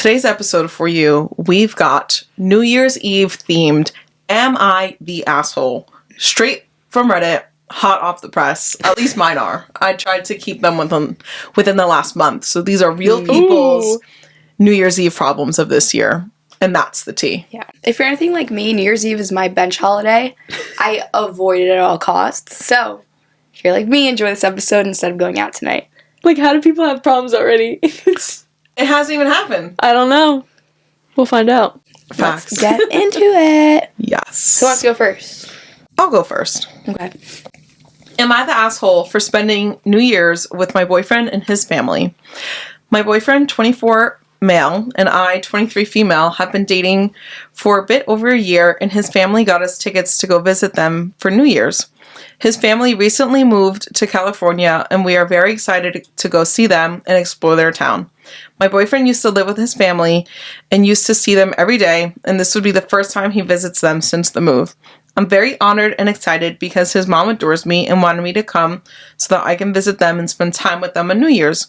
today's episode for you, we've got New Year's Eve themed Am I the Asshole? Straight from Reddit, hot off the press. At least mine are. I tried to keep them within the last month. So these are real people's New Year's Eve problems of this year. And that's the tea. Yeah. If you're anything like me, New Year's Eve is my bench holiday. I avoid it at all costs. So, if you're like me, enjoy this episode instead of going out tonight. Like, how do people have problems already? It hasn't even happened. I don't know. We'll find out. Facts. Let's get into it. Yes. Who wants to go first? I'll go first. Okay. Am I the asshole for spending New Year's with my boyfriend and his family? My boyfriend, 24 male, and I, 23 female, have been dating for a bit over a year, and his family got us tickets to go visit them for New Year's. His family recently moved to California, and we are very excited to go see them and explore their town. My boyfriend used to live with his family and used to see them every day, and this would be the first time he visits them since the move. I'm very honored and excited because his mom adores me and wanted me to come so that I can visit them and spend time with them on New Year's.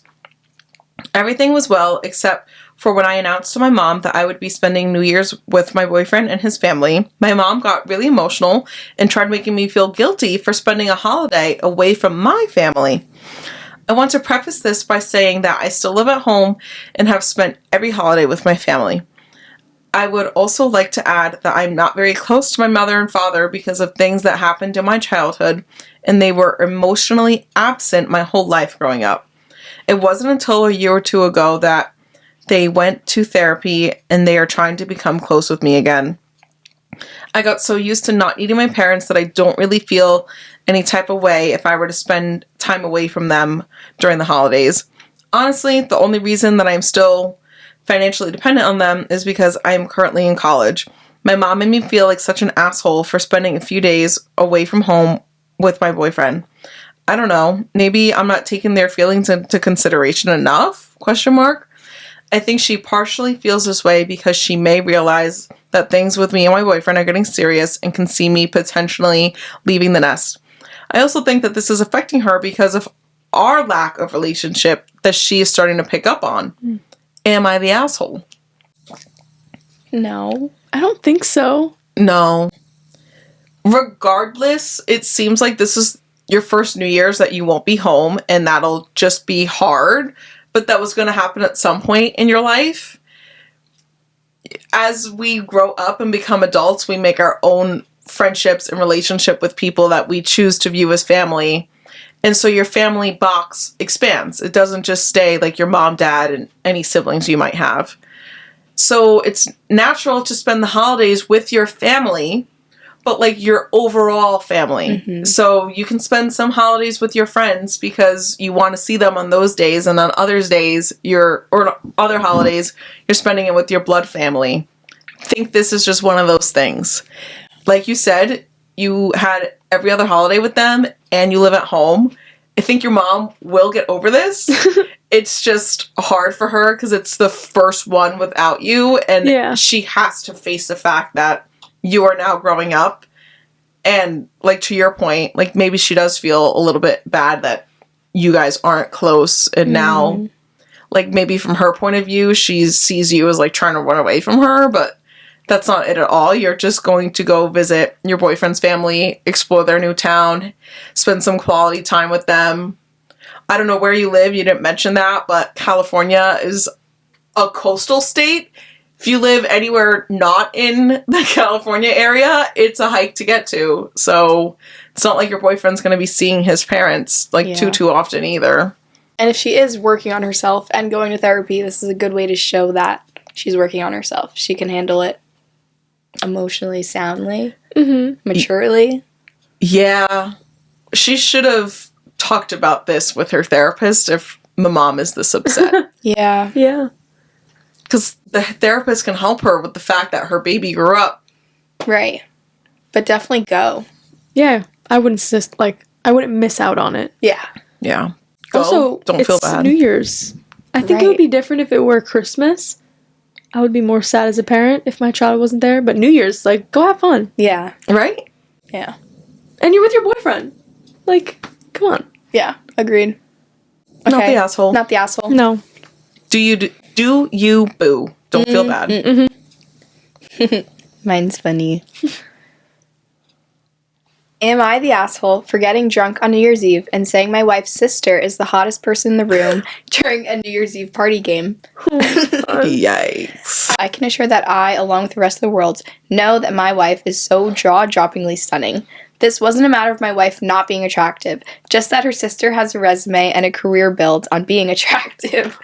Everything was well, except for when I announced to my mom that I would be spending New Year's with my boyfriend and his family. My mom got really emotional and tried making me feel guilty for spending a holiday away from my family. I want to preface this by saying that I still live at home and have spent every holiday with my family. I would also like to add that I'm not very close to my mother and father because of things that happened in my childhood, and they were emotionally absent my whole life growing up. It wasn't until a year or two ago that they went to therapy and they are trying to become close with me again. I got so used to not needing my parents that I don't really feel any type of way if I were to spend time away from them during the holidays. Honestly, the only reason that I'm still financially dependent on them is because I am currently in college. My mom made me feel like such an asshole for spending a few days away from home with my boyfriend. I don't know, maybe I'm not taking their feelings into consideration enough? ? I think she partially feels this way because she may realize that things with me and my boyfriend are getting serious and can see me potentially leaving the nest. I also think that this is affecting her because of our lack of relationship that she is starting to pick up on. Am I the asshole? No. I don't think so. No. Regardless, it seems like this is your first New Year's that you won't be home, and that'll just be hard, but that was going to happen at some point in your life. As we grow up and become adults, we make our own friendships and relationship with people that we choose to view as family. And so your family box expands. It doesn't just stay like your mom, dad, and any siblings you might have. So it's natural to spend the holidays with your family, but like your overall family. Mm-hmm. So you can spend some holidays with your friends because you want to see them on those days, and on other days, other holidays, you're spending it with your blood family. I think this is just one of those things. Like you said, you had every other holiday with them, and you live at home. I think your mom will get over this. It's just hard for her because it's the first one without you, and she has to face the fact that you are now growing up. And like to your point, like maybe she does feel a little bit bad that you guys aren't close, and now like maybe from her point of view she sees you as like trying to run away from her, but that's not it at all. You're just going to go visit your boyfriend's family, explore their new town, spend some quality time with them. I don't know where you live, you didn't mention that, but California is a coastal state. If you live anywhere not in the California area, it's a hike to get to. So it's not like your boyfriend's going to be seeing his parents like too often either. And if she is working on herself and going to therapy, this is a good way to show that she's working on herself. She can handle it emotionally, soundly, maturely. Yeah. She should have talked about this with her therapist if the mom is this upset. Yeah. Because the therapist can help her with the fact that her baby grew up. Right. But definitely go. Yeah. I wouldn't miss out on it. Yeah. Yeah. Go. Also, don't feel bad. New Year's. I think it would be different if it were Christmas. I would be more sad as a parent if my child wasn't there. But New Year's, like, go have fun. Yeah. Right? Yeah. And you're with your boyfriend. Like, come on. Yeah. Agreed. Okay. Not the asshole. Not the asshole. No. Do you boo? Don't feel bad. Mm-hmm. Mine's funny. Am I the asshole for getting drunk on New Year's Eve and saying my wife's sister is the hottest person in the room during a New Year's Eve party game? Yikes. I can assure that I, along with the rest of the world, know that my wife is so jaw-droppingly stunning. This wasn't a matter of my wife not being attractive, just that her sister has a resume and a career built on being attractive.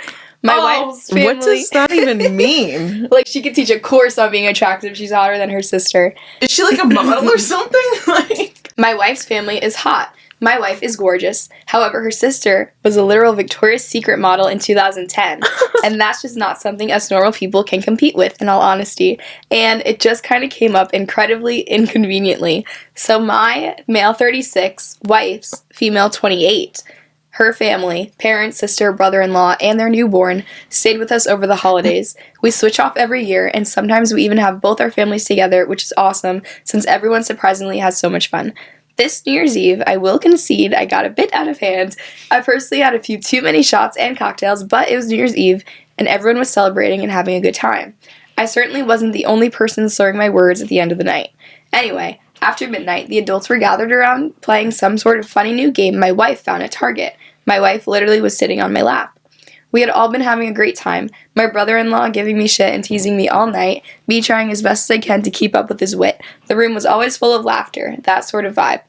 My wife's family... What does that even mean? Like, she could teach a course on being attractive. She's hotter than her sister. Is she like a model or something? Like, my wife's family is hot. My wife is gorgeous. However, her sister was a literal Victoria's Secret model in 2010. And that's just not something us normal people can compete with, in all honesty. And it just kind of came up incredibly inconveniently. So my male 36, wife's female 28, her family, parents, sister, brother-in-law, and their newborn, stayed with us over the holidays. We switch off every year, and sometimes we even have both our families together, which is awesome, since everyone surprisingly has so much fun. This New Year's Eve, I will concede I got a bit out of hand. I personally had a few too many shots and cocktails, but it was New Year's Eve, and everyone was celebrating and having a good time. I certainly wasn't the only person slurring my words at the end of the night. Anyway, after midnight, the adults were gathered around playing some sort of funny new game my wife found at Target. My wife literally was sitting on my lap. We had all been having a great time, my brother-in-law giving me shit and teasing me all night, me trying as best as I can to keep up with his wit. The room was always full of laughter, that sort of vibe.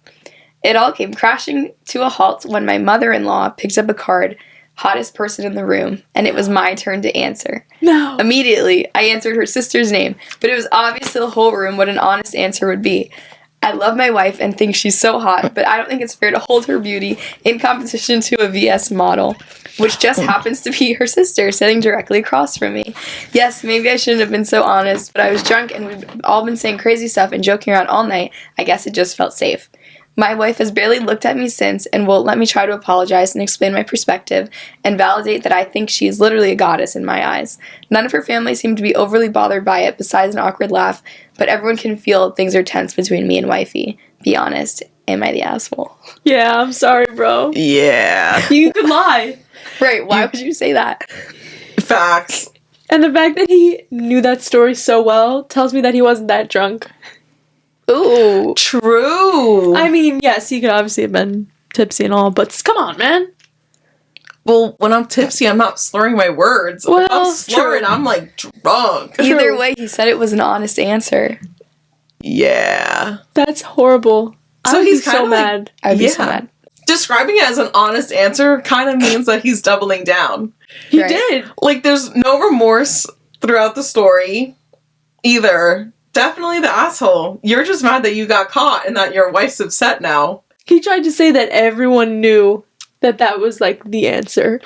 It all came crashing to a halt when my mother-in-law picked up a card, hottest person in the room, and it was my turn to answer. No. Immediately, I answered her sister's name, but it was obvious to the whole room what an honest answer would be. I love my wife and think she's so hot, but I don't think it's fair to hold her beauty in competition to a VS model, which just happens to be her sister sitting directly across from me. Yes, maybe I shouldn't have been so honest, but I was drunk and we've all been saying crazy stuff and joking around all night. I guess it just felt safe. My wife has barely looked at me since and won't let me try to apologize and explain my perspective and validate that I think she is literally a goddess in my eyes. None of her family seem to be overly bothered by it besides an awkward laugh, but everyone can feel things are tense between me and wifey. Be honest, am I the asshole? Yeah, I'm sorry, bro. yeah. You could lie. Right, why would you say that? Facts. And the fact that he knew that story so well tells me that he wasn't that drunk. Ooh. True. I mean, yes, he could obviously have been tipsy and all, but come on, man. Well, when I'm tipsy, I'm not slurring my words. Well, if I'm slurring, true. I'm like drunk. Either True. way, he said it was an honest answer. Yeah. That's horrible. So I'd he's be so kinda like- mad. I'd be so mad. Describing it as an honest answer kind of means that he's doubling down. He Right. did. Like, there's no remorse throughout the story either. Definitely the asshole. You're just mad that you got caught and that your wife's upset now. He tried to say that everyone knew that that was, like, the answer.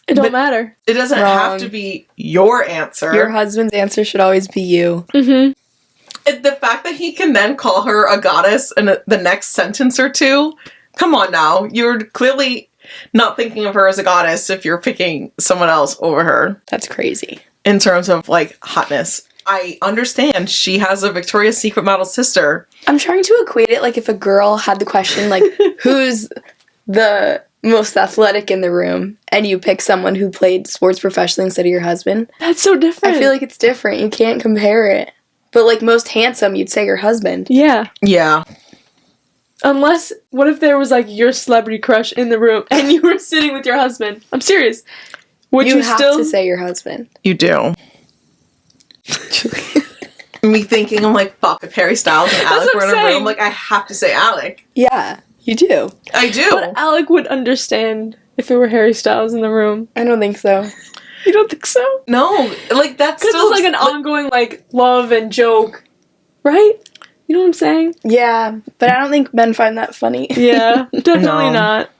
It don't But- matter. It doesn't Wrong. have to be your answer. Your husband's answer should always be you. Mm-hmm. The fact that he can then call her a goddess in the next sentence or two, come on now. You're clearly not thinking of her as a goddess if you're picking someone else over her That's crazy. in terms of, like, hotness. I understand she has a Victoria's Secret model sister. I'm trying to equate it like if a girl had the question, like, who's the most athletic in the room, and you pick someone who played sports professionally instead of your husband. That's so different. I feel like it's different. You can't compare it. But, like, most handsome, you'd say your husband. Yeah. Yeah. Unless, what if there was, like, your celebrity crush in the room and you were sitting with your husband? I'm serious. Would you have still to say your husband. You do. Me thinking, I'm like, fuck, if Harry Styles and Alec what were I'm in a room, saying. like, I have to say Alec. Yeah, you do. I do. But Alec would understand if it were Harry Styles in the room. I don't think so. You don't think so? No, like, that's Because still... it's like an ongoing, like, love and joke. Right? You know what I'm saying? Yeah, but I don't think men find that funny. Yeah, definitely No. not.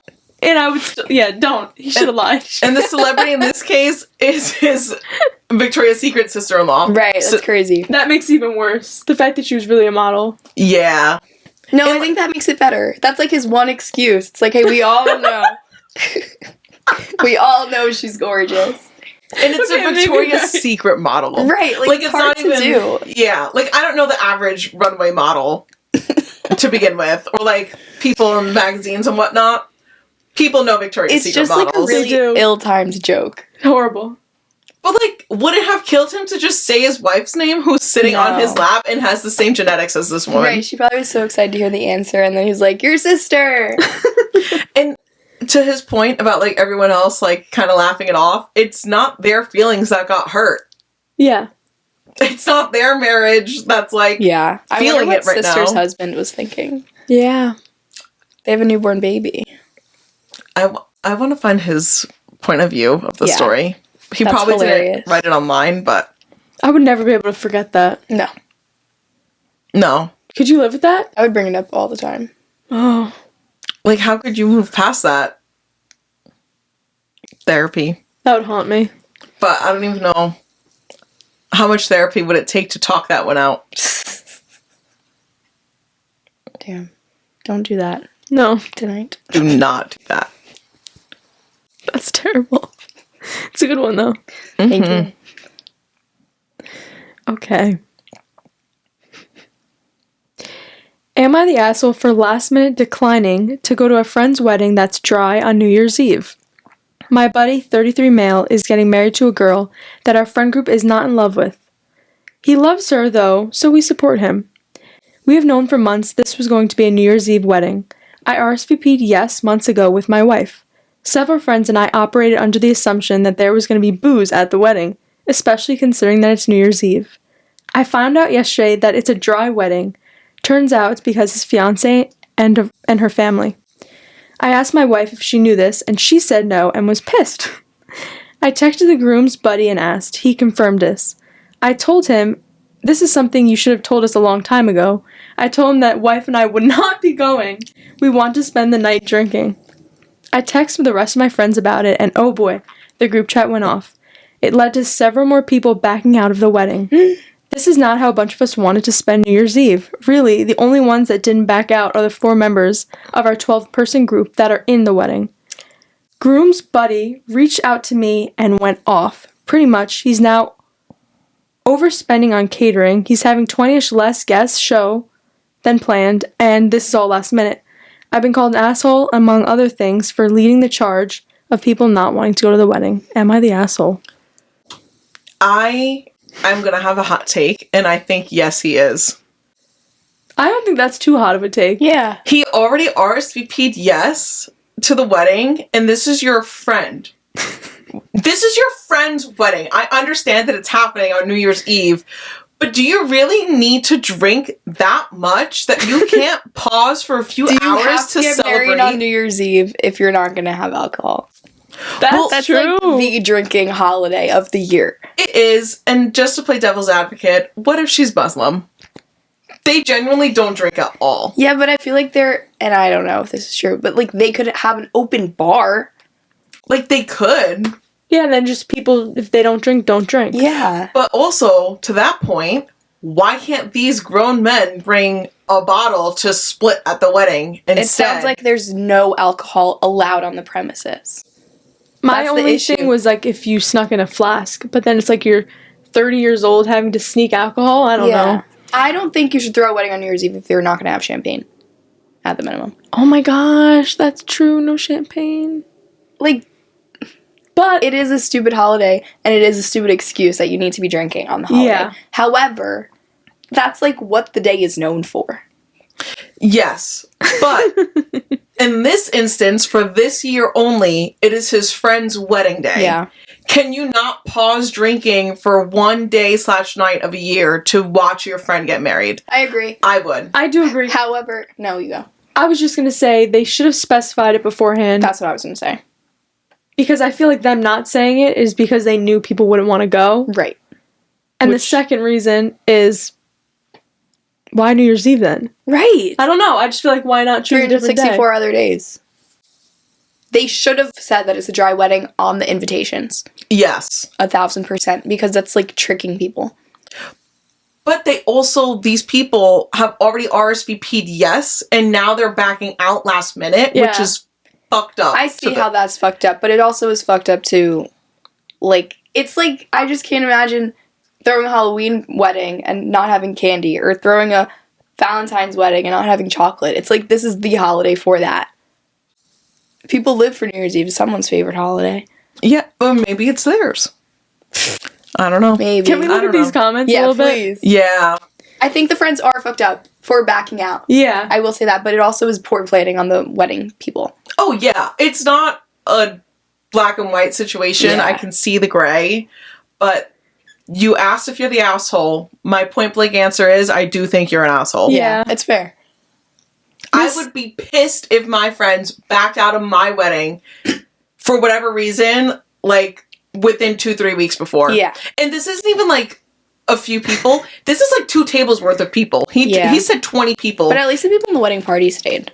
And I would still, don't. He should have lied. And the celebrity in this case is his Victoria's Secret sister-in-law. Right, that's crazy. That makes it even worse. The fact that she was really a model. Yeah. No, I think that makes it better. That's like his one excuse. It's like, hey, we all know. We all know she's gorgeous. And it's Okay, a maybe Victoria's right. Secret model. Right, like, it's hard to do. Yeah, like, I don't know the average runway model to begin with. Or, like, people in magazines and whatnot. People know Victoria's It's Secret just like a models. They really do. ill-timed joke. Horrible. But, like, would it have killed him to just say his wife's name, who's sitting on his lap and has the same genetics as this woman? Right, she probably was so excited to hear the answer, and then he's like, your sister! And to his point about, like, everyone else, like, kind of laughing it off, it's not their feelings that got hurt. Yeah. It's not their marriage that's, like, yeah. I feeling wonder it right what sister's now. husband was thinking. Yeah. They have a newborn baby. I want to find his point of view of the story. He That's probably hilarious. didn't write it online, but... I would never be able to forget that. No. No. Could you live with that? I would bring it up all the time. Oh. Like, how could you move past that? Therapy. That would haunt me. But I don't even know how much therapy would it take to talk that one out. Damn. Don't do that No. tonight. Do not do that. That's terrible. It's a good one, though. Thank you. Okay. Am I the asshole for last minute declining to go to a friend's wedding that's dry on New Year's Eve? My buddy, 33 male, is getting married to a girl that our friend group is not in love with. He loves her, though, so we support him. We have known for months this was going to be a New Year's Eve wedding. I RSVP'd yes months ago with my wife. Several friends and I operated under the assumption that there was going to be booze at the wedding, especially considering that it's New Year's Eve. I found out yesterday that it's a dry wedding. Turns out it's because his fiancée and her family. I asked my wife if she knew this, and she said no and was pissed. I texted the groom's buddy and asked. He confirmed this. I told him, this is something you should have told us a long time ago. I told him that wife and I would not be going. We want to spend the night drinking. I texted the rest of my friends about it, and oh boy, the group chat went off. It led to several more people backing out of the wedding. This is not how a bunch of us wanted to spend New Year's Eve. Really, the only ones that didn't back out are the 4 members of our 12-person group that are in the wedding. Groom's buddy reached out to me and went off. Pretty much, he's now overspending on catering. He's having 20-ish less guests show than planned, and this is all last minute. I've been called an asshole, among other things, for leading the charge of people not wanting to go to the wedding. Am I the asshole? I'm going to have a hot take, and I think yes, he is. I don't think that's too hot of a take. Yeah. He already RSVP'd yes to the wedding, and this is your friend. This is your friend's wedding. I understand that it's happening on New Year's Eve, but do you really need to drink that much that you can't pause for a few Do you hours have to to get celebrate? married on New Year's Eve if you're not going to have alcohol? That's true. Like the drinking holiday of the year. It is, and just to play devil's advocate, what if she's Muslim? They genuinely don't drink at all. Yeah, but I feel like and I don't know if this is true, but like they could have an open bar. Like, they could. Yeah, and then just people, if they don't drink, don't drink. Yeah. But also, to that point, why can't these grown men bring a bottle to split at the wedding instead? It sounds like there's no alcohol allowed on the premises. My That's the only issue. thing was like if you snuck in a flask, but then it's like you're 30 years old having to sneak alcohol. I don't know. I don't think you should throw a wedding on New Year's Eve if you're not going to have champagne. At the minimum. Oh my gosh, that's true. No champagne. Like, But it is a stupid holiday, and it is a stupid excuse that you need to be drinking on the holiday. Yeah. However, that's like what the day is known for. Yes, but in this instance, for this year only, it is his friend's wedding day. Yeah. Can you not pause drinking for one day / night of a year to watch your friend get married? I agree. I would. I do agree. However, no, you go. I was just going to say they should have specified it beforehand. That's what I was going to say. Because I feel like them not saying it is because they knew people wouldn't want to go. Right. And the second reason is, why New Year's Eve then? Right. I don't know. I just feel like why not choose a different day? 364 other days. They should have said that it's a dry wedding on the invitations. Yes. 1,000%. Because that's like tricking people. But these people have already RSVP'd yes, and now they're backing out last minute, Yeah. which is fucked up. I see how that's fucked up, but it also is fucked up too. Like, it's like, I just can't imagine throwing a Halloween wedding and not having candy, or throwing a Valentine's wedding and not having chocolate. It's like, this is the holiday for that. People live for New Year's Eve. It's someone's favorite holiday. Yeah, or maybe it's theirs. I don't know. Maybe. Can we look at these comments a Yeah, little bit? please. Yeah. I think the friends are fucked up for backing out. Yeah. I will say that, but it also is poor planning on the wedding people. Oh, yeah. It's not a black and white situation. Yeah. I can see the gray. But you asked if you're the asshole. My point blank answer is I do think you're an asshole. Yeah. It's fair. I would be pissed if my friends backed out of my wedding for whatever reason, like within 2-3 weeks before. Yeah. And this isn't even like a few people. This is like 2 tables worth of people. He said 20 people. But at least the people in the wedding party stayed.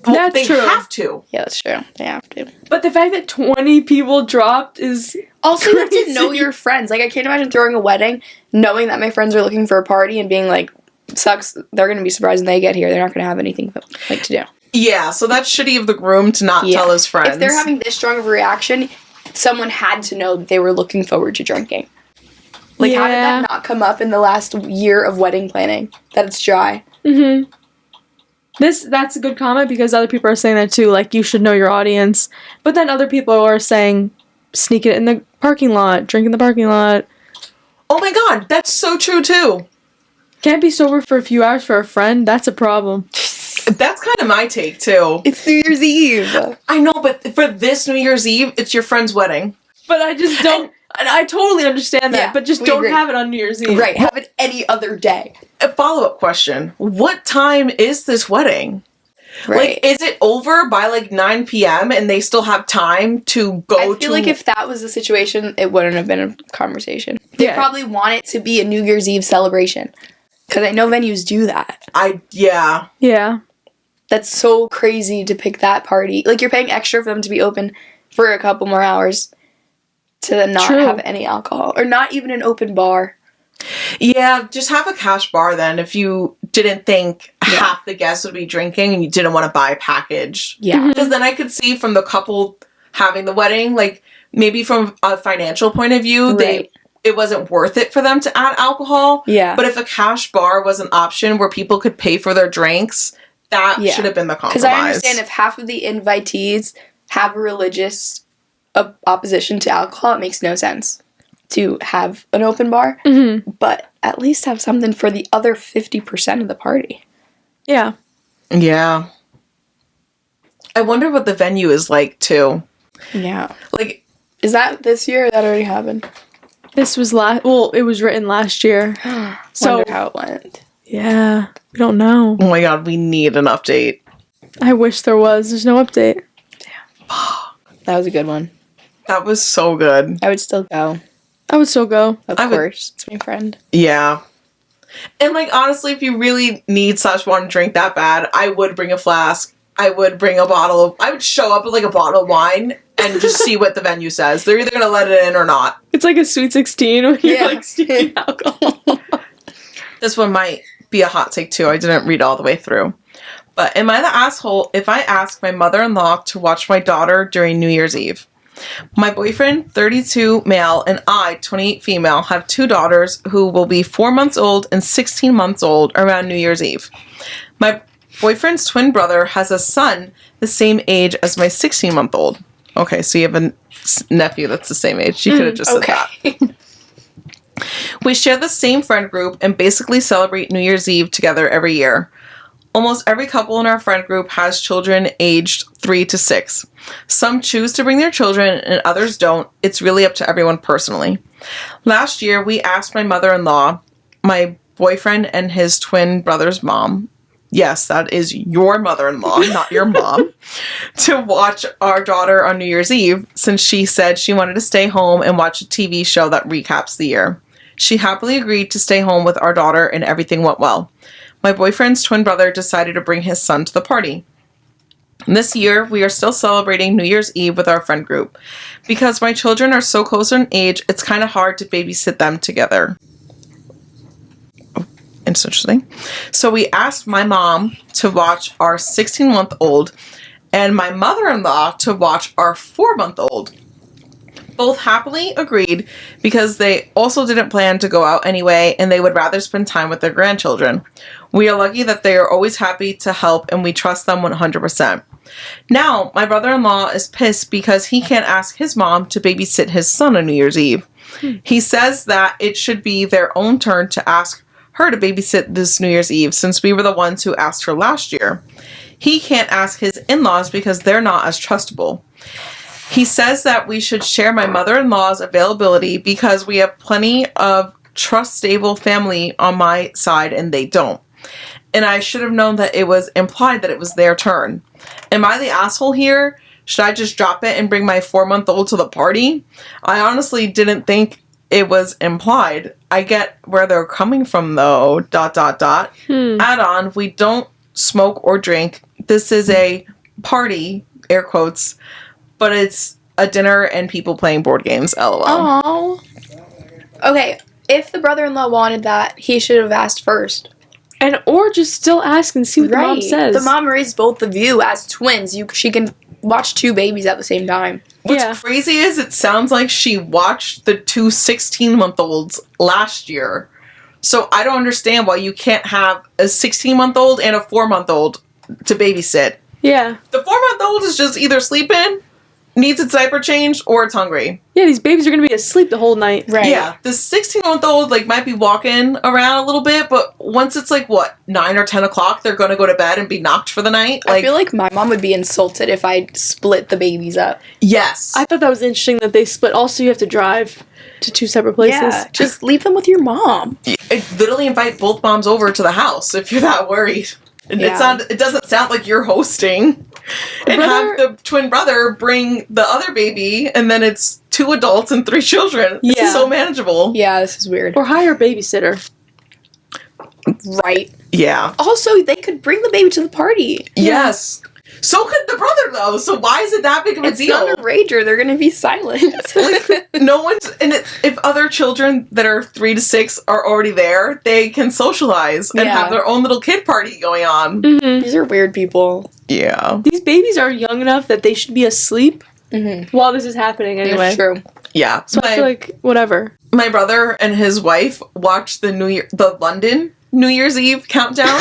Well, That's they true. have to. Yeah, that's true. They have to. But the fact that 20 people dropped is Also, you have to crazy. know your friends. Like, I can't imagine throwing a wedding, knowing that my friends are looking for a party and being like, sucks. They're going to be surprised when they get here. They're not going to have anything like to do. Yeah, so that's shitty of the groom to not tell his friends. If they're having this strong of a reaction, someone had to know that they were looking forward to drinking. Like, how did Yeah. that not come up in the last year of wedding planning? That it's dry. Mm-hmm. That's a good comment because other people are saying that too, like you should know your audience. But then other people are saying sneak it in the parking lot, drink in the parking lot. Oh my god, that's so true too. Can't be sober for a few hours for a friend, that's a problem. That's kind of my take too. It's New Year's Eve. I know, but for this New Year's Eve, it's your friend's wedding. But I just don't and I totally understand that, Yeah, but just we don't agree. have it on New Year's Eve. Right, have it any other day. A follow-up question. What time is this wedding? Right. Like, is it over by like 9 p.m. and they still have time to go I feel like if that was the situation, it wouldn't have been a conversation. They Yeah. probably want it to be a New Year's Eve celebration. Because I know venues do that. Yeah. Yeah. That's so crazy to pick that party. Like, you're paying extra for them to be open for a couple more hours to then not True. have any alcohol. Or not even an open bar. Yeah, just have a cash bar then if you didn't think half the guests would be drinking and you didn't want to buy a package. Yeah. Because then I could see from the couple having the wedding, like maybe from a financial point of view, Right. it wasn't worth it for them to add alcohol. Yeah. But if a cash bar was an option where people could pay for their drinks, that Yeah. should have been the compromise. Because I understand if half of the invitees have a religious opposition to alcohol, it makes no sense to have an open bar. Mm-hmm. But at least have something for the other 50% of the party. Yeah. Yeah. I wonder what the venue is like too. Yeah. Like, Is that this year or that already happened? This was it was written last year. So Wonder how it went. yeah, we don't know. oh my god, we need an update. I wish there was. There's no update. That was a good one. That was so good. I would still go. I would still go. Of I would- course. It's my friend. Yeah. And like honestly, if you really need / want to drink that bad, I would bring a flask. I would bring a bottle of I would show up with like a bottle of wine and just see what the venue says. They're either gonna let it in or not. It's like a sweet 16 when you're Yeah. like stealing alcohol. This one might be a hot take too. I didn't read all the way through. But am I the asshole if I ask my mother-in-law to watch my daughter during New Year's Eve? My boyfriend, 32 male, and I, 28 female, have 2 daughters who will be 4 months old and 16 months old around New Year's Eve. My boyfriend's twin brother has a son the same age as my 16-month-old. Okay, so you have a nephew that's the same age. You could have just said that. We share the same friend group and basically celebrate New Year's Eve together every year. Almost every couple in our friend group has children aged 3 to 6. Some choose to bring their children and others don't. It's really up to everyone personally. Last year, we asked my mother-in-law, my boyfriend and his twin brother's mom, yes, that is your mother-in-law, not your mom, to watch our daughter on New Year's Eve since she said she wanted to stay home and watch a TV show that recaps the year. She happily agreed to stay home with our daughter and everything went well. My boyfriend's twin brother decided to bring his son to the party. This year, we are still celebrating New Year's Eve with our friend group. Because my children are so close in age, it's kind of hard to babysit them together. Oh, it's interesting. So we asked my mom to watch our 16-month-old and my mother-in-law to watch our 4-month-old. Both happily agreed because they also didn't plan to go out anyway and they would rather spend time with their grandchildren. We are lucky that they are always happy to help and we trust them 100%. Now, my brother-in-law is pissed because he can't ask his mom to babysit his son on New Year's Eve. He says that it should be their own turn to ask her to babysit this New Year's Eve since we were the ones who asked her last year. He can't ask his in-laws because they're not as trustable. He says that we should share my mother-in-law's availability because we have plenty of trust-stable family on my side and they don't. And I should have known that it was implied that it was their turn. Am I the asshole here? Should I just drop it and bring my 4-month-old to the party? I honestly didn't think it was implied. I get where they're coming from though, ... Add on, we don't smoke or drink. This is a party, air quotes, but it's a dinner and people playing board games, lol. Oh. Okay, if the brother-in-law wanted that, he should have asked first. And or just still ask and see what the mom says. The mom raised both of you as twins. She can watch 2 babies at the same time. What's crazy is it sounds like she watched the 2 16-month-olds last year. So I don't understand why you can't have a 16-month-old and a 4-month-old to babysit. Yeah. The 4-month-old is just either sleeping, needs its diaper changed, or it's hungry. Yeah, these babies are going to be asleep the whole night. Right. Yeah, the 16-month-old might be walking around a little bit, but once it's 9 or 10 o'clock, they're going to go to bed and be knocked for the night. I feel like my mom would be insulted if I split the babies up. Yes. I thought that was interesting that they split. Also, you have to drive to 2 separate places. Yeah, just leave them with your mom. Literally invite both moms over to the house if you're that worried. It doesn't sound like you're hosting. And have the twin brother bring the other baby, and then it's 2 adults and 3 children. Yeah. It's so manageable. Yeah, this is weird. Or hire a babysitter. Right. Yeah. Also, they could bring the baby to the party. Yes. So could the brother, though. So why is it that big of a deal? It's not a rager. They're going to be silent. No one's... And if other children that are 3 to 6 are already there, they can socialize and have their own little kid party going on. Mm-hmm. These are weird people. Yeah. These babies are young enough that they should be asleep while this is happening anyway. That's true. Yeah. So I feel like, whatever. My brother and his wife watched the London New Year's Eve countdown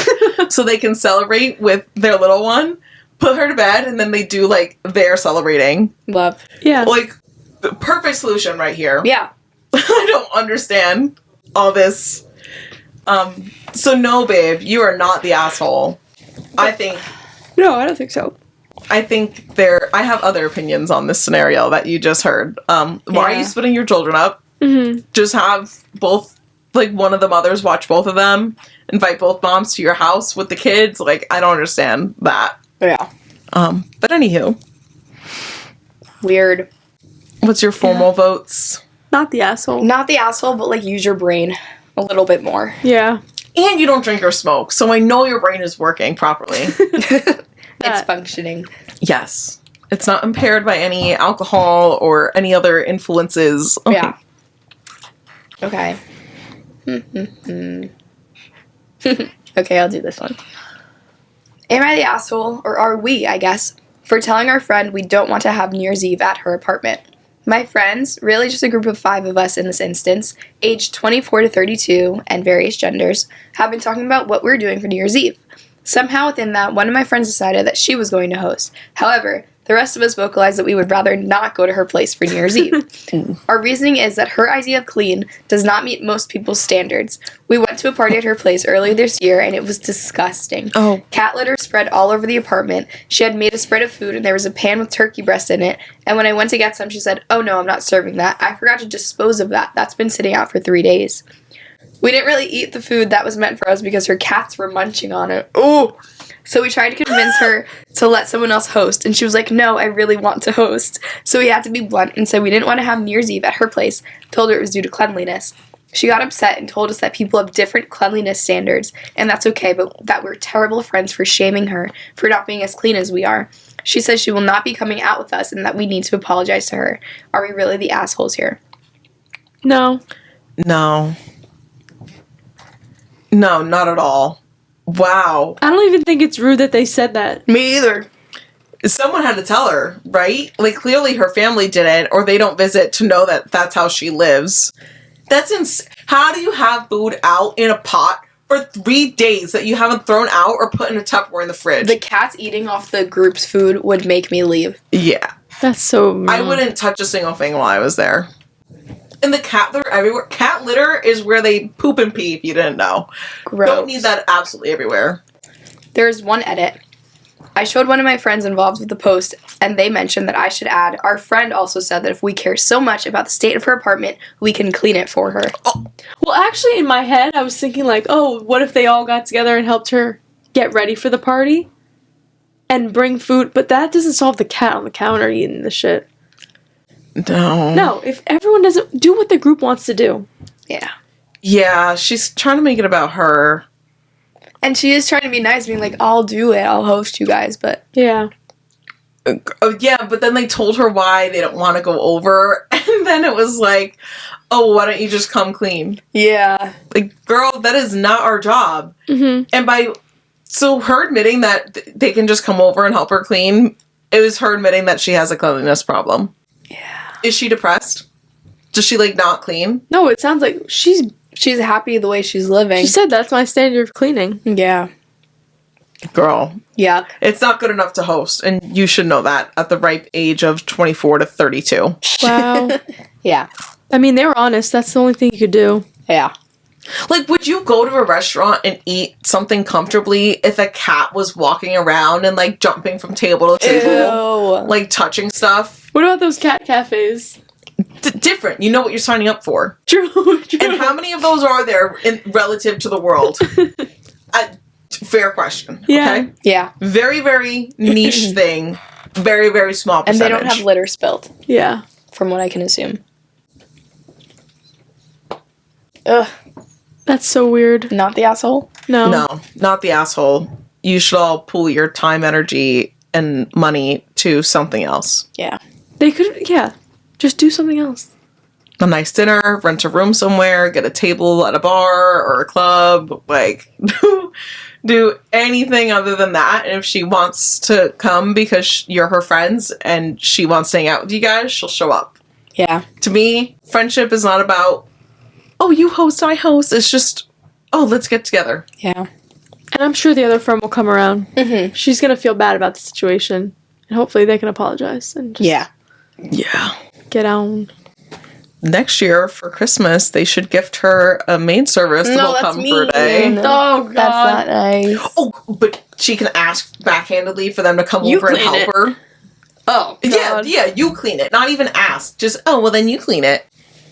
so they can celebrate with their little one. Put her to bed, and then they do, their celebrating. Love. Yeah. The perfect solution right here. Yeah. I don't understand all this. So no, babe, you are not the asshole. I think... No, I don't think so. I think I have other opinions on this scenario that you just heard. Why are you splitting your children up? Mm-hmm. Just have both, one of the mothers watch both of them. Invite both moms to your house with the kids. I don't understand that. Yeah. But anywho. Weird. What's your formal votes? Not the asshole. Not the asshole, but use your brain a little bit more. Yeah. And you don't drink or smoke, so I know your brain is working properly. It's functioning. Yes. It's not impaired by any alcohol or any other influences. Yeah. Okay. Okay, I'll do this one. Am I the asshole, or are we, I guess, for telling our friend we don't want to have New Year's Eve at her apartment? My friends, really just a group of 5 of us in this instance, aged 24 to 32 and various genders, have been talking about what we're doing for New Year's Eve. Somehow within that, one of my friends decided that she was going to host. However, the rest of us vocalized that we would rather not go to her place for New Year's Eve. Our reasoning is that her idea of clean does not meet most people's standards. We went to a party at her place earlier this year, and it was disgusting. Oh. Cat litter spread all over the apartment. She had made a spread of food, and there was a pan with turkey breast in it. And when I went to get some, she said, "Oh no, I'm not serving that. I forgot to dispose of that. That's been sitting out for 3 days." We didn't really eat the food that was meant for us because her cats were munching on it. Oh! So we tried to convince her to let someone else host, and she was like, "No, I really want to host." So we had to be blunt and said we didn't want to have New Year's Eve at her place, told her it was due to cleanliness. She got upset and told us that people have different cleanliness standards, and that's okay, but that we're terrible friends for shaming her for not being as clean as we are. She says she will not be coming out with us and that we need to apologize to her. Are we really the assholes here? No. No. No, not at all. Wow. I don't even think it's rude that they said that. Me either. Someone had to tell her, right? Clearly her family didn't, or they don't visit to know that that's how she lives. That's How do you have food out in a pot for 3 days that you haven't thrown out or put in a Tupperware in the fridge? The cats eating off the group's food would make me leave. Yeah. That's so mean. I wouldn't touch a single thing while I was there. And the cat litter everywhere. Cat litter is where they poop and pee, if you didn't know. Gross. Don't need that absolutely everywhere. There's one edit. I showed one of my friends involved with the post, and they mentioned that I should add, our friend also said that if we care so much about the state of her apartment, we can clean it for her. Oh. Well, actually, in my head, I was thinking, like, oh, what if they all got together and helped her get ready for the party? And bring food, but that doesn't solve the cat on the counter eating the shit. No. No, if everyone doesn't do what the group wants to do. Yeah. Yeah, she's trying to make it about her. And she is trying to be nice, being like, I'll do it, I'll host you guys, but... Yeah. Yeah, but then they told her why they don't want to go over, and then it was like, oh, why don't you just come clean? Yeah. Like, girl, that is not our job. Mm-hmm. And so her admitting that they can just come over and help her clean, it was her admitting that she has a cleanliness problem. Yeah. Is she depressed? Does she, like, not clean? No, it sounds like she's happy the way she's living. She said that's my standard of cleaning. Yeah. Girl. Yuck. It's not good enough to host, and you should know that at the ripe age of 24 to 32. Wow. Yeah. I mean, they were honest. That's the only thing you could do. Yeah. Like, would you go to a restaurant and eat something comfortably if a cat was walking around and, like, jumping from table to table? Ew. Like, touching stuff? What about those cat cafes? Different. You know what you're signing up for. True. And how many of those are there relative to the world? Fair question. Yeah. Okay? Yeah. Very, very niche thing. Very, very small And percentage. they don't have litter spilled, Yeah. from what I can assume. Ugh. That's so weird. Not the asshole? No. No, not the asshole. You should all pool your time, energy, and money to something else. Yeah. They could, yeah. Just do something else. A nice dinner, rent a room somewhere, get a table at a bar or a club. Like, do anything other than that. And if she wants to come because you're her friends and she wants to hang out with you guys, she'll show up. Yeah. To me, friendship is not about, oh, you host, I host. It's just, oh, let's get together. Yeah. And I'm sure the other friend will come around. Mm-hmm. She's going to feel bad about the situation. And hopefully they can apologize and just Yeah. get on. Next year for Christmas, they should gift her a maid service that will come for a day. No, Oh, God. that's not nice. Oh, but she can ask backhandedly for them to come You over and clean help it. her. Oh, God. Yeah, you clean it. Not even ask. Just, oh, well, then you clean it.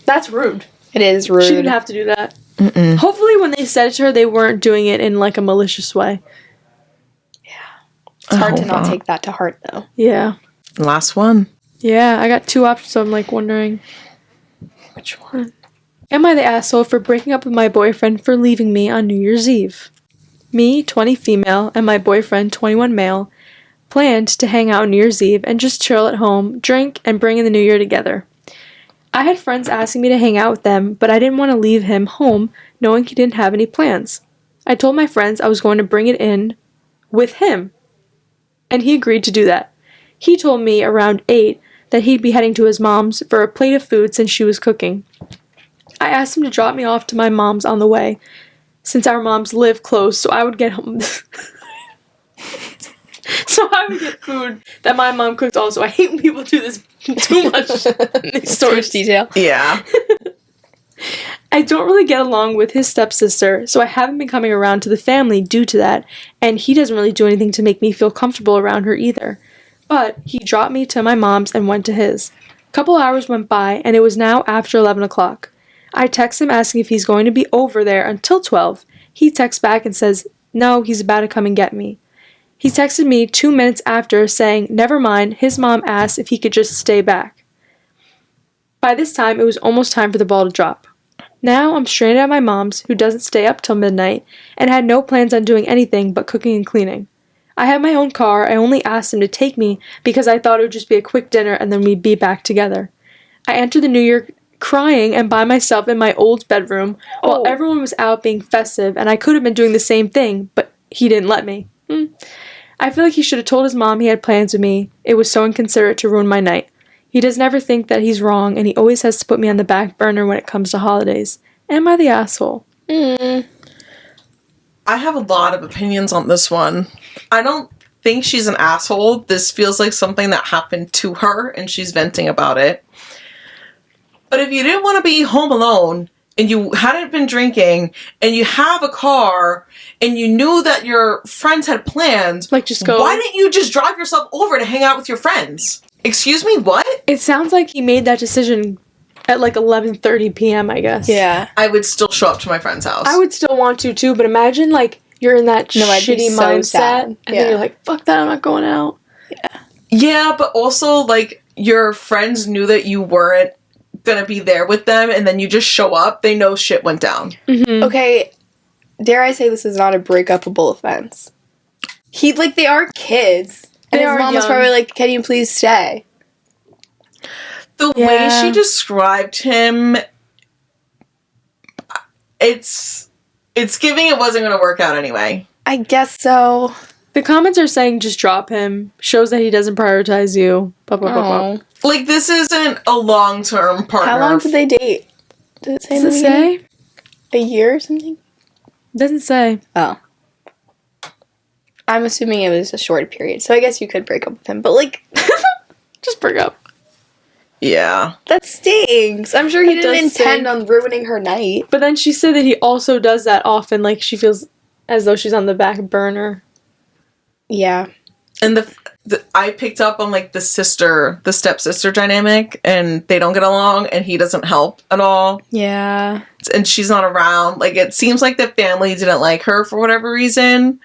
That's rude. It is rude. She would have to do that. Mm-mm. Hopefully when they said it to her, they weren't doing it in, like, a malicious way. It's hard I to hope not not. take that to heart, though. Yeah. Last one. Yeah, I got 2 options, so I'm, like, wondering which one. Am I the asshole for breaking up with my boyfriend for leaving me on New Year's Eve? Me, 20 female, and my boyfriend, 21 male, planned to hang out on New Year's Eve and just chill at home, drink, and bring in the new year together. I had friends asking me to hang out with them, but I didn't want to leave him home knowing he didn't have any plans. I told my friends I was going to bring it in with him, and he agreed to do that. He told me around 8 that he'd be heading to his mom's for a plate of food since she was cooking. I asked him to drop me off to my mom's on the way, since our moms live close, so I would get home. So I would get food that my mom cooked also. I hate when people do this too much. So much detail. Yeah. I don't really get along with his stepsister, so I haven't been coming around to the family due to that, and he doesn't really do anything to make me feel comfortable around her either. But he dropped me to my mom's and went to his. A couple hours went by, and it was now after 11 o'clock. I text him asking if he's going to be over there until 12. He texts back and says, no, he's about to come and get me. He texted me 2 minutes after saying, never mind, his mom asked if he could just stay back. By this time, it was almost time for the ball to drop. Now I'm stranded at my mom's, who doesn't stay up till midnight, and had no plans on doing anything but cooking and cleaning. I have my own car. I only asked him to take me because I thought it would just be a quick dinner and then we'd be back together. I entered the new year crying and by myself in my old bedroom while everyone was out being festive, and I could have been doing the same thing, but he didn't let me. I feel like he should have told his mom he had plans with me. It was so inconsiderate to ruin my night. He doesn't ever think that he's wrong, and he always has to put me on the back burner when it comes to holidays. Am I the asshole? I have a lot of opinions on this one. I don't think she's an asshole. This feels like something that happened to her, and she's venting about it. But if you didn't want to be home alone and you hadn't been drinking and you have a car and you knew that your friends had plans, Like, just go. why didn't you just drive yourself over to hang out with your friends? Excuse me, what? It sounds like he made that decision at like 11:30 p.m., I guess. Yeah. I would still show up to my friend's house. I would still want to, too, but imagine, like, you're in that No, I'd be shitty so mindset, sad. and Yeah. then you're like, fuck that, I'm not going out. Yeah, but also, like, your friends knew that you weren't gonna be there with them, and then you just show up, they know shit went down. Mm-hmm. Okay, dare I say this is not a break-upable offense. They are kids. And They his are mom was young. probably like, can you please stay? The way Yeah. she described him, it's giving it wasn't gonna work out anyway. I guess so. The comments are saying just drop him, shows that he doesn't prioritize you, blah, blah, blah, blah. Oh. Like, this isn't a long-term partner. How long did they date? Did it say? Does in it the beginning? say? A year or something? Doesn't say. Oh. I'm assuming it was a short period, so I guess you could break up with him. But, like, Just break up. Yeah. that stinks. I'm sure he It didn't does intend stink. on ruining her night. But then she said that he also does that often, like she feels as though she's on the back burner. And Yeah. I picked up on, like, the stepsister dynamic, and they don't get along, and he doesn't help at all. Yeah. And she's not around. Like, it seems like the family didn't like her for whatever reason.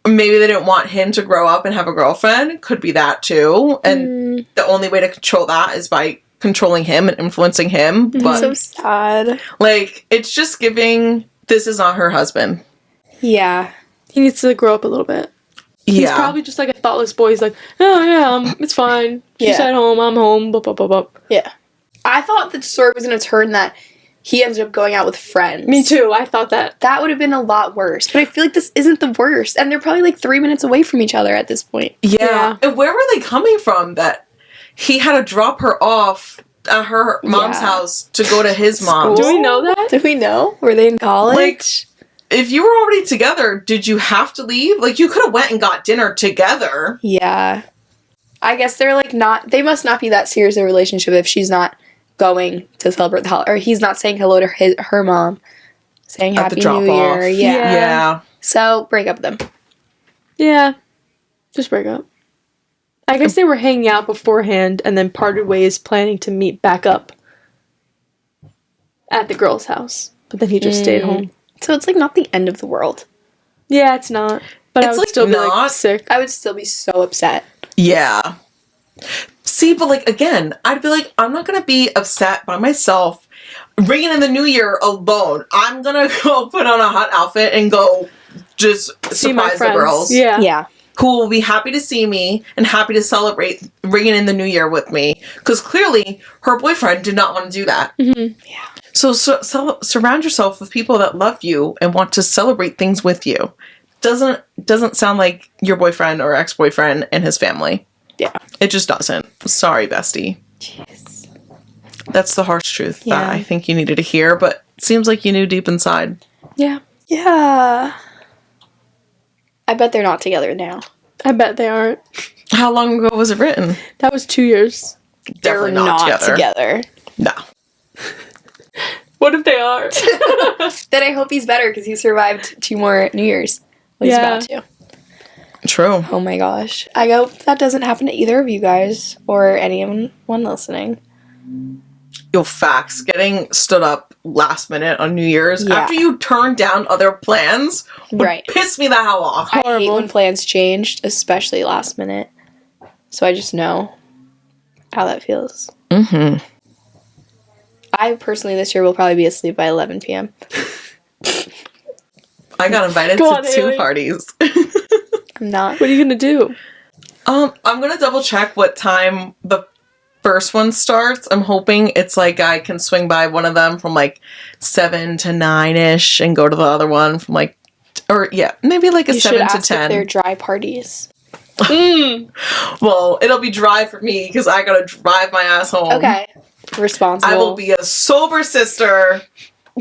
Maybe they didn't want him to grow up and have a girlfriend. Could be that, too. And the only way to control that is by controlling him and influencing him. But, So sad. like, it's just giving, this is not her husband. Yeah. He needs to grow up a little bit. He's Yeah. probably just like a thoughtless boy. He's like, oh yeah, it's fine. She's Yeah. at home, I'm home, blah, blah, blah, blah. Yeah. I thought the story was going to turn that he ended up going out with friends. Me too, I thought that. That would have been a lot worse. But I feel like this isn't the worst. And they're probably like 3 minutes away from each other at this point. Yeah. Yeah. And where were they coming from that he had to drop her off at her mom's Yeah. house to go to his mom's? Do we know that? Did we know? Were they in college? If you were already together, did you have to leave? Like, you could have went and got dinner together. Yeah. I guess they're like not, they must not be that serious a relationship if she's not going to celebrate the holiday, or he's not saying hello to her mom, saying At the Happy New drop-off. Year. Yeah. Yeah. Yeah. So break up with them. Yeah. Just break up. I guess they were hanging out beforehand and then parted ways planning to meet back up at the girl's house. But then he just stayed home. So it's like not the end of the world. Yeah, it's not. But I It's, would like, still be like not. sick. I would still be so upset. Yeah. See, but, like, again, I'd be like, I'm not gonna be upset by myself ringing in the new year alone. I'm gonna go put on a hot outfit and go just See my surprise the friends. girls. Yeah. Yeah. Who will be happy to see me and happy to celebrate ringing in the new year with me. Because clearly, her boyfriend did not want to do that. Mm-hmm. Yeah. So surround yourself with people that love you and want to celebrate things with you. Doesn't sound like your boyfriend or ex-boyfriend and his family. Yeah. It just doesn't. Sorry, bestie. Jeez. That's the harsh truth that Yeah. I think you needed to hear, but it seems like you knew deep inside. Yeah. Yeah. I bet they're not together now. I bet they aren't. How long ago was it written? That was 2 years. Definitely They're not together. No. What if they are? Then I hope he's better because he survived 2 more New Year's. Well, he's Yeah. about to. True. Oh my gosh. I hope that doesn't happen to either of you guys or anyone listening. Yo, facts. Getting stood up last minute on New Year's Yeah. after you turned down other plans would Right. piss me the hell off. I hate Horrible. when plans changed, especially last minute. So I just know how that feels. Mm-hmm. I personally this year will probably be asleep by 11 p.m. I got invited Go to on, 2 Haley. parties. I'm not. What are you gonna do? I'm gonna double check what time the first one starts. I'm hoping it's like I can swing by one of them from like 7 to 9-ish and go to the other one from like, or yeah, maybe like a You should 7 to ask if 10. they're dry parties. Well, it'll be dry for me because I gotta drive my ass home. Okay. Responsible. I will be a sober sister.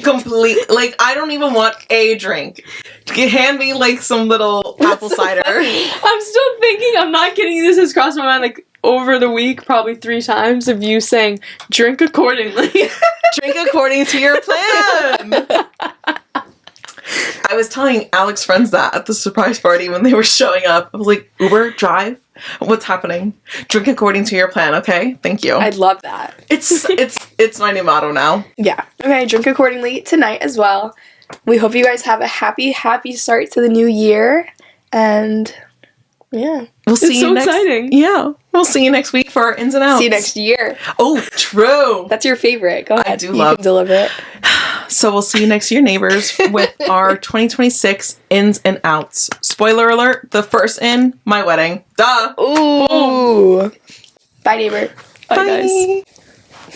Complete. Like, I don't even want a drink. Hand me like some little apple cider. I'm still thinking, I'm not kidding, this has crossed my mind, like, over the week probably 3 times of you saying, drink accordingly. Drink according to your plan. I was telling Alex's friends that at the surprise party when they were showing up. I was like, Uber, drive? What's happening? Drink according to your plan, okay? Thank you. I love that. It's my new motto now. Yeah. Okay, drink accordingly tonight as well. We hope you guys have a happy start to the new year. And yeah. We'll see you next. Exciting. Yeah. We'll see you next week for our ins and outs. See you next year. Oh, true. That's your favorite. Go ahead. do love- You can deliver it. So we'll see you next year, neighbors, with our 2026 ins and outs. Spoiler alert, the first in, my wedding. Duh. Ooh. Bye, neighbor. Bye, guys.